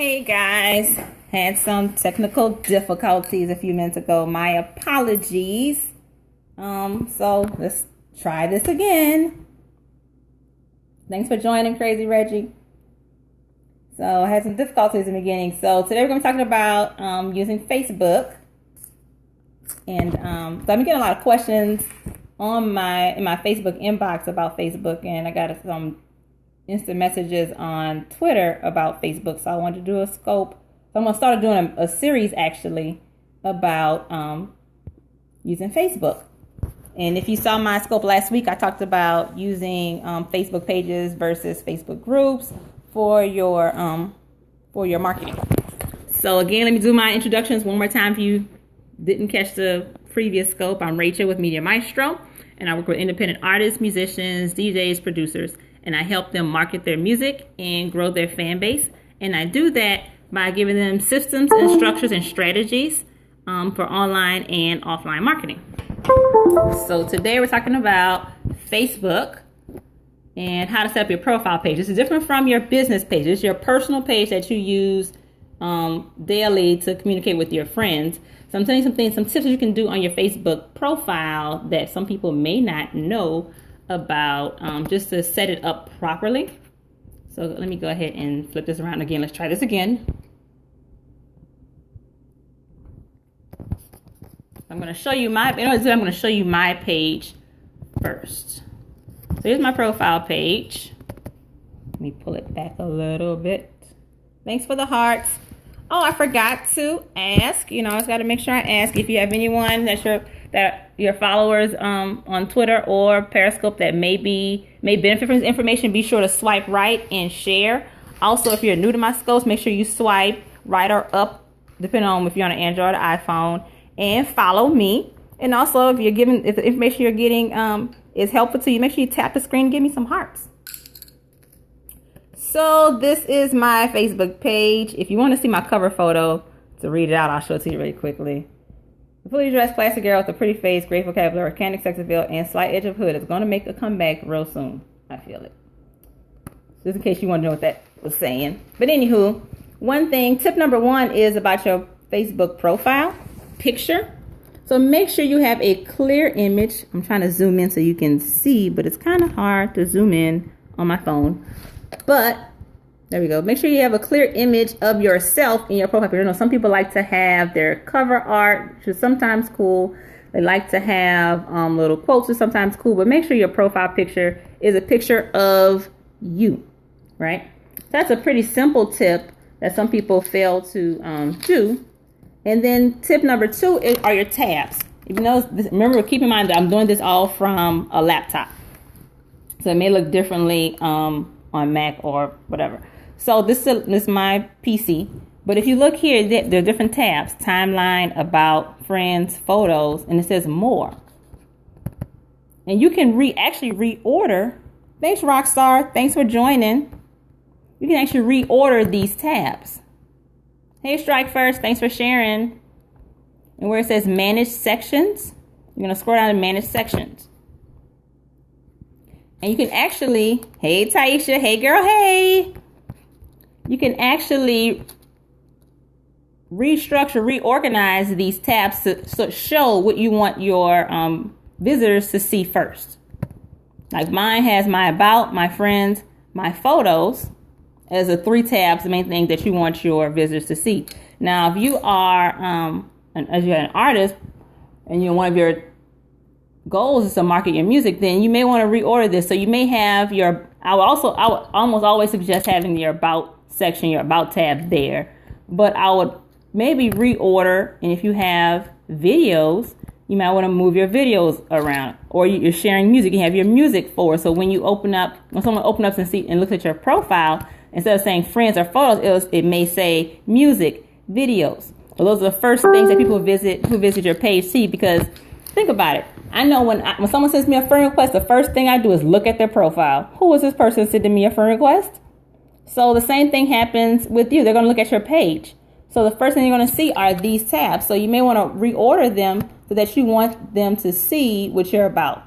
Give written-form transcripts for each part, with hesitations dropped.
Hey guys, had some technical difficulties a few minutes ago. My apologies. So let's try this again. Thanks for joining, Crazy Reggie. So I had some difficulties in the beginning. So today we're going to be talking about using Facebook. And so I've been getting a lot of questions on in my Facebook inbox about Facebook, and I got some instant messages on Twitter about Facebook. So I wanted to do a scope. So I'm going to start doing a series actually about using Facebook. And if you saw my scope last week, I talked about using Facebook pages versus Facebook groups for your marketing. So again, let me do my introductions one more time if you didn't catch the previous scope. I'm Rachel with Media Maestro, and I work with independent artists, musicians, DJs, producers, and I help them market their music and grow their fan base. And I do that by giving them systems and structures and strategies for online and offline marketing. So today we're talking about Facebook and how to set up your profile page. This is different from your business page. It's your personal page that you use daily to communicate with your friends. So I'm telling you some tips that you can do on your Facebook profile that some people may not know about, just to set it up properly. So let me go ahead and flip this around again. Let's try this again. I'm going to show you I'm going to show you my page first. So here's my profile page. Let me pull it back a little bit. Thanks for the hearts. Oh, I forgot to ask. I just got to make sure I ask if you have anyone that your followers on Twitter or Periscope that may benefit from this information. Be sure to swipe right and share. Also, if you're new to my scopes, make sure you swipe right or up, depending on if you're on an Android or iPhone, and follow me. And also, if the information you're getting is helpful to you, make sure you tap the screen and give me some hearts. So this is my Facebook page. If you want to see my cover photo to read it out, I'll show it to you really quickly. The fully dressed classic girl with a pretty face, great vocabulary, organic sex appeal, and slight edge of hood is going to make a comeback real soon. I feel it. Just in case you want to know what that was saying. But anywho, tip number one is about your Facebook profile picture. So make sure you have a clear image. I'm trying to zoom in so you can see, but it's kind of hard to zoom in on my phone. But there we go. Make sure you have a clear image of yourself in your profile picture. Some people like to have their cover art, which is sometimes cool. They like to have little quotes, which is sometimes cool. But make sure your profile picture is a picture of you, right? So that's a pretty simple tip that some people fail to do. And then tip number two are your tabs. Remember, keep in mind that I'm doing this all from a laptop. So it may look differently on Mac or whatever. So this is my PC. But if you look here, there are different tabs. Timeline, about, friends, photos, and it says more. And you can actually reorder. Thanks, Rockstar. Thanks for joining. You can actually reorder these tabs. Hey, Strike First. Thanks for sharing. And where it says manage sections, you're going to scroll down to manage sections. And you can actually, hey, Taisha, hey, girl, hey. You can actually reorganize these tabs to show what you want your visitors to see first. Like mine has my about, my friends, my photos as the 3 tabs, the main thing that you want your visitors to see. Now, if you are an artist and one of your goals is to market your music, then you may want to reorder this. So you may have I would almost always suggest having your about section, your about tab there. But I would maybe reorder, and if you have videos, you might want to move your videos around. Or you're sharing music, you have your music folder. So when someone opens up and looks at your profile, instead of saying friends or photos, it may say music, videos. So those are the first things that people who visit your page see, because think about it. I know when someone sends me a friend request, the first thing I do is look at their profile. Who is this person sending me a friend request? So the same thing happens with you. They're going to look at your page. So the first thing you're going to see are these tabs. So you may want to reorder them so that you want them to see what you're about.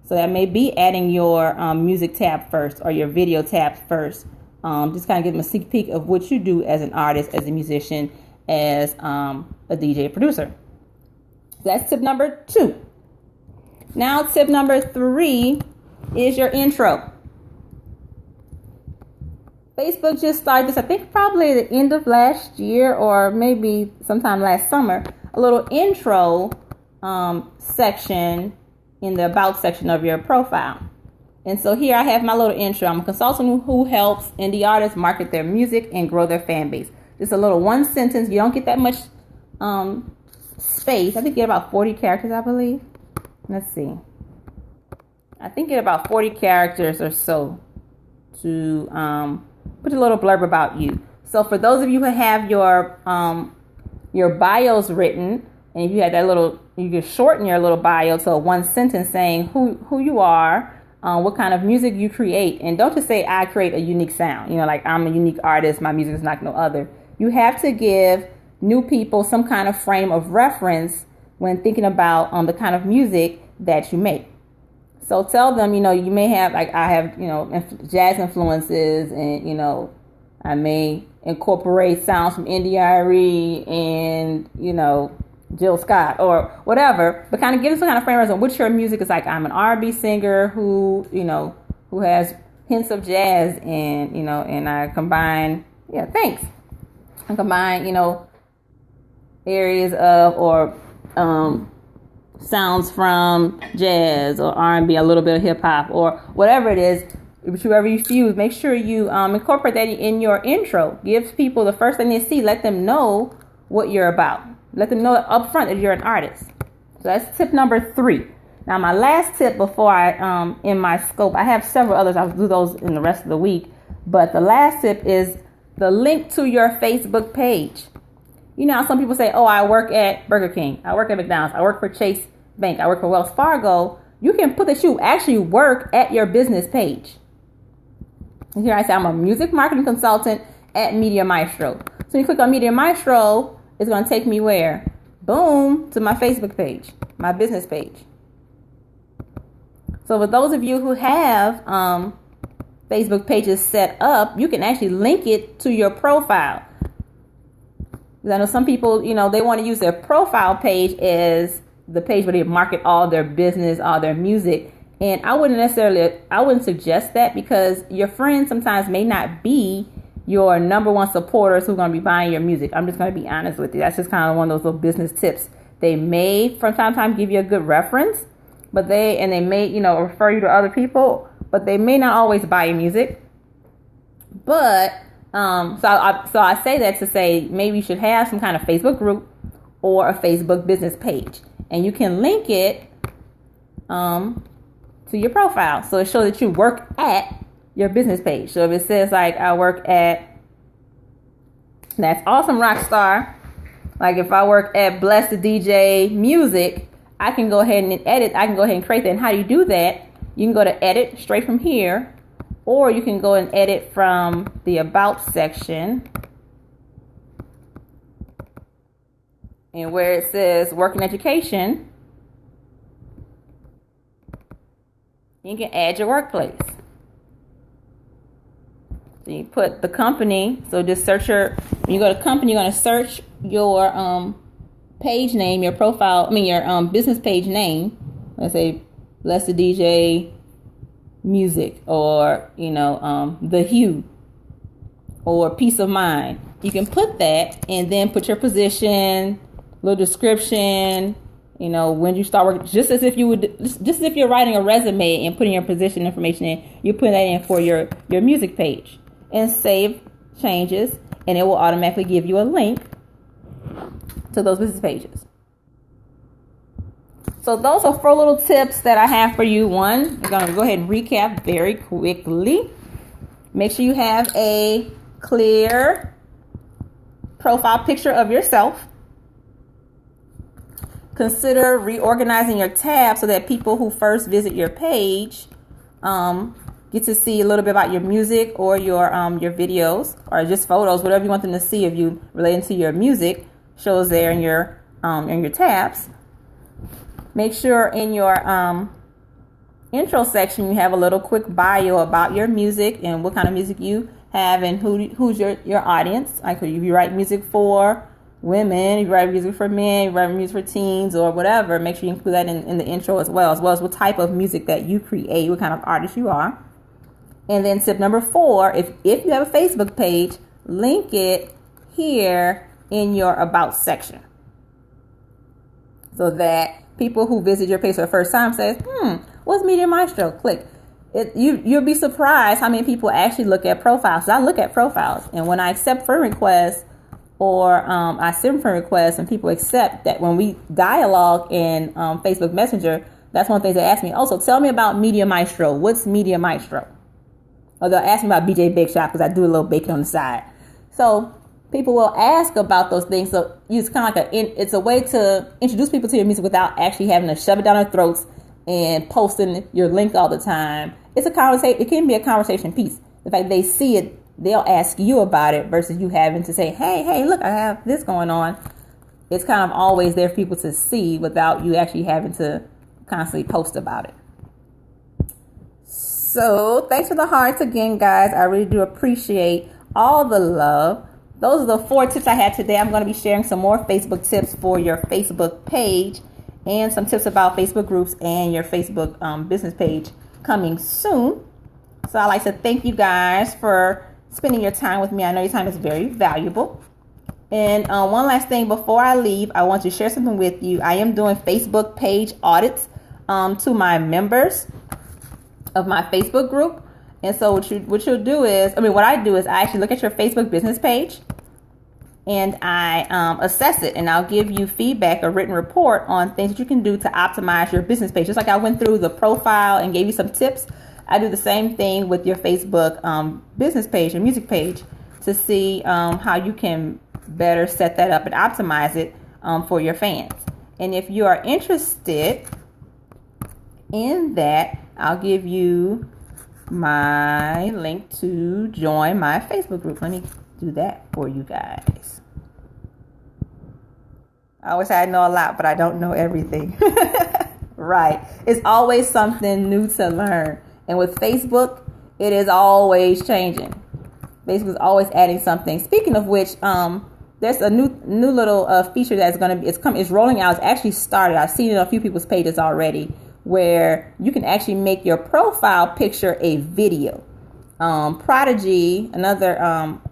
So that may be adding your music tab first or your video tab first, Just kind of give them a sneak peek of what you do as an artist, as a musician, as a DJ producer. That's tip number 2. Now, tip number 3 is your intro. Facebook just started this, I think probably at the end of last year or maybe sometime last summer, a little intro section in the about section of your profile. And so here I have my little intro. I'm a consultant who helps indie artists market their music and grow their fan base. Just a little one sentence. You don't get that much space. I think you get about 40 characters, I believe. Let's see. I think you get about 40 characters or so to put a little blurb about you. So for those of you who have your bios written, and if you had that little, you can shorten your little bio to one sentence saying who you are, what kind of music you create. And don't just say, I create a unique sound. Like I'm a unique artist. My music is like no other. You have to give new people some kind of frame of reference when thinking about the kind of music that you make. So tell them, you may have, like I have, jazz influences and, I may incorporate sounds from India.Arie and, Jill Scott or whatever, but kind of give us some kind of framework on what your music is like. I'm an R&B singer who has hints of jazz and, and I combine, I combine, areas of or sounds from jazz or R&B, a little bit of hip hop or whatever it is, whichever you fuse. Make sure you incorporate that in your intro. Give people the first thing they see. Let them know what you're about. Let them know up front that you're an artist. So that's tip number 3. Now, my last tip before I, in my scope, I have several others. I'll do those in the rest of the week. But the last tip is the link to your Facebook page. How some people say, oh, I work at Burger King. I work at McDonald's. I work for Chase Bank. I work for Wells Fargo. You can put that you actually work at your business page. And here I say I'm a music marketing consultant at Media Maestro. So you click on Media Maestro, it's going to take me where? Boom, to my Facebook page, my business page. So for those of you who have Facebook pages set up, you can actually link it to your profile. I know some people, they want to use their profile page as the page where they market all their business, all their music. And I wouldn't suggest that, because your friends sometimes may not be your number one supporters who are going to be buying your music. I'm just going to be honest with you. That's just kind of one of those little business tips. They may from time to time give you a good reference, but they may, refer you to other people, but they may not always buy your music. But so I say that to say maybe you should have some kind of Facebook group or a Facebook business page, and you can link it to your profile, so it shows that you work at your business page. So if it says like I work at That's Awesome Rockstar, like if I work at Bless the DJ Music, I can go ahead and edit. I can go ahead and create that. And how do you do that? You can go to edit straight from here, or you can go and edit from the About section. And where it says Work in Education, you can add your workplace. So you put the company. So just search when you go to company, you're going to search your page name, your profile, your business page name. Let's say Bless the DJ Music, or The Hue, or Peace of Mind. You can put that and then put your position, little description, when you start working, just as if you're writing a resume and putting your position information in, you put that in for your music page, and save changes, and it will automatically give you a link to those business pages. So those are 4 little tips that I have for you. One, we're going to go ahead and recap very quickly. Make sure you have a clear profile picture of yourself. Consider reorganizing your tabs so that people who first visit your page get to see a little bit about your music or your videos, or just photos, whatever you want them to see of you relating to your music, shows there in your tabs. Make sure in your intro section you have a little quick bio about your music and what kind of music you have and who's your audience. Like if you write music for women, you write music for men, you write music for teens or whatever, make sure you include that in the intro as well as what type of music that you create, what kind of artist you are. And then tip number 4, if you have a Facebook page, link it here in your About section, so that people who visit your page for the first time says, what's Media Maestro? Click. You'll be surprised how many people actually look at profiles. I look at profiles, and when I accept friend requests or I send friend requests and people accept that, when we dialogue in Facebook Messenger, that's one of the things they ask me. Also, tell me about Media Maestro. What's Media Maestro? Or they'll ask me about BJ Bake Shop because I do a little baking on the side. So people will ask about those things. So it's kind of like it's a way to introduce people to your music without actually having to shove it down their throats and posting your link all the time. It's a conversation. It can be a conversation piece. The fact they see it, they'll ask you about it versus you having to say, hey, look, I have this going on. It's kind of always there for people to see without you actually having to constantly post about it. So thanks for the hearts again, guys. I really do appreciate all the love. Those are the 4 tips I had today. I'm going to be sharing some more Facebook tips for your Facebook page and some tips about Facebook groups and your Facebook business page coming soon. So I'd like to thank you guys for spending your time with me. I know your time is very valuable. And one last thing before I leave, I want to share something with you. I am doing Facebook page audits to my members of my Facebook group. And so what you'll do is, what I do is I actually look at your Facebook business page and I assess it, and I'll give you feedback, a written report on things that you can do to optimize your business page. Just like I went through the profile and gave you some tips, I do the same thing with your Facebook business page and music page to see how you can better set that up and optimize it for your fans. And if you are interested in that, I'll give you my link to join my Facebook group. Let me do that for you guys. I always say I know a lot, but I don't know everything. Right. It's always something new to learn. And with Facebook, it is always changing. Facebook is always adding something. Speaking of which, there's a new little feature that's it's rolling out. It's actually started. I've seen it on a few people's pages already, where you can actually make your profile picture a video. Prodigy, another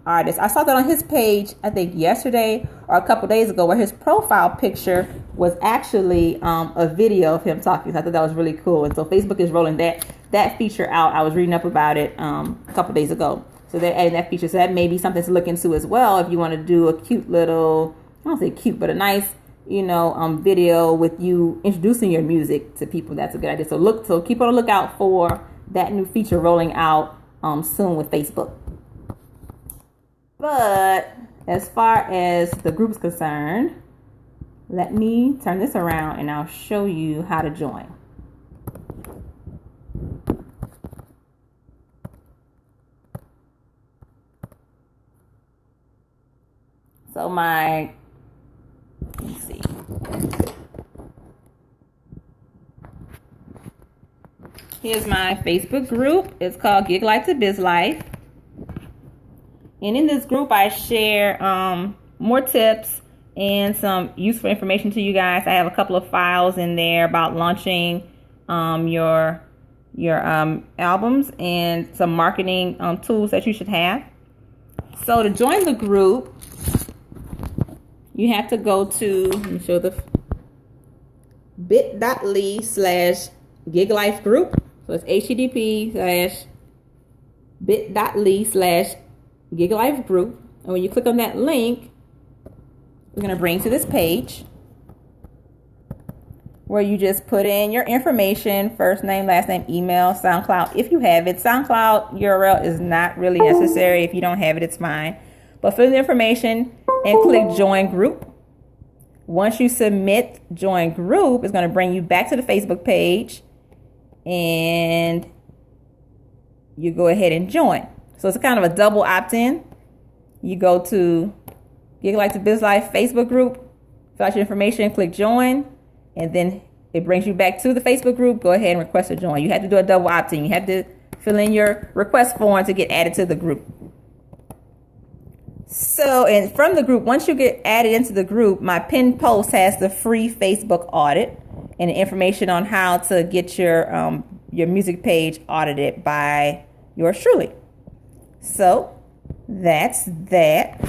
artist, I saw that on his page, I think yesterday or a couple days ago, where his profile picture was actually a video of him talking. So I thought that was really cool. And so Facebook is rolling that feature out. I was reading up about it a couple days ago. So they're adding that feature. So that may be something to look into as well if you want to do a cute little, I don't say cute, but a nice, video with you introducing your music to people. That's a good idea. So keep on the lookout for that new feature rolling out soon with Facebook. But as far as the group is concerned, let me turn this around and I'll show you how to join. So let me see. Here's my Facebook group. It's called Gig Life to Biz Life. And in this group, I share more tips and some useful information to you guys. I have a couple of files in there about launching your albums and some marketing tools that you should have. So to join the group, you have to go to, let me show the bit.ly/Gig Group. So it's http:/bit.ly/Gig Group. And when you click on that link, we're going to bring to this page where you just put in your information, first name, last name, email, SoundCloud, if you have it. SoundCloud URL is not really necessary. If you don't have it, it's fine. But fill in the information and click Join Group. Once you submit Join Group, it's going to bring you back to the Facebook page and you go ahead and join. So it's kind of a double opt-in. You go to Gig Life to Biz Life Facebook group, fill out your information, click Join, and then it brings you back to the Facebook group. Go ahead and request to join. You have to do a double opt-in. You have to fill in your request form to get added to the group. So, and from the group, once you get added into the group, my pinned post has the free Facebook audit and information on how to get your music page audited by yours truly. So that's that.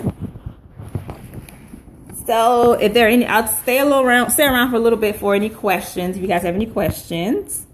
So if there are any, I'll stay around for a little bit for any questions. If you guys have any questions.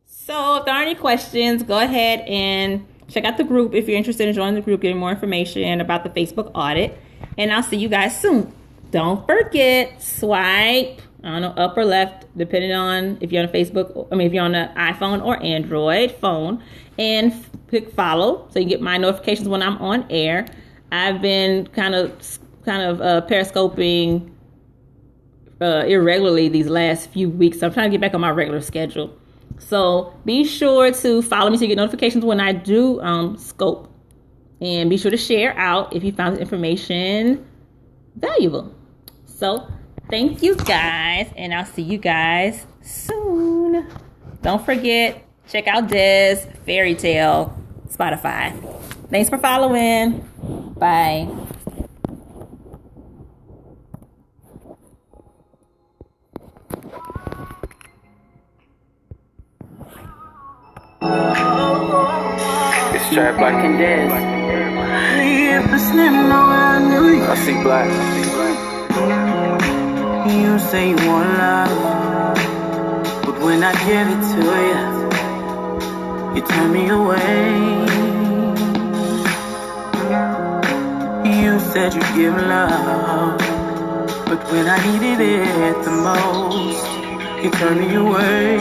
So if there are any questions, go ahead and check out the group if you're interested in joining the group, getting more information about the Facebook audit. And I'll see you guys soon. Don't forget, swipe, I don't know, up or left, depending on if you're on a if you're on an iPhone or Android phone, and click follow so you get my notifications when I'm on air. I've been kind of periscoping irregularly these last few weeks. So I'm trying to get back on my regular schedule. So be sure to follow me so you get notifications when I do scope. And be sure to share out if you found the information valuable. So thank you guys, and I'll see you guys soon. Don't forget, check out Des Fairy Tale Spotify. Thanks for following. Bye. It's Trap Black and Des. I see black. You say you want love, but when I give it to you, you turn me away. You said you'd give love, but when I needed it the most, you turn me away.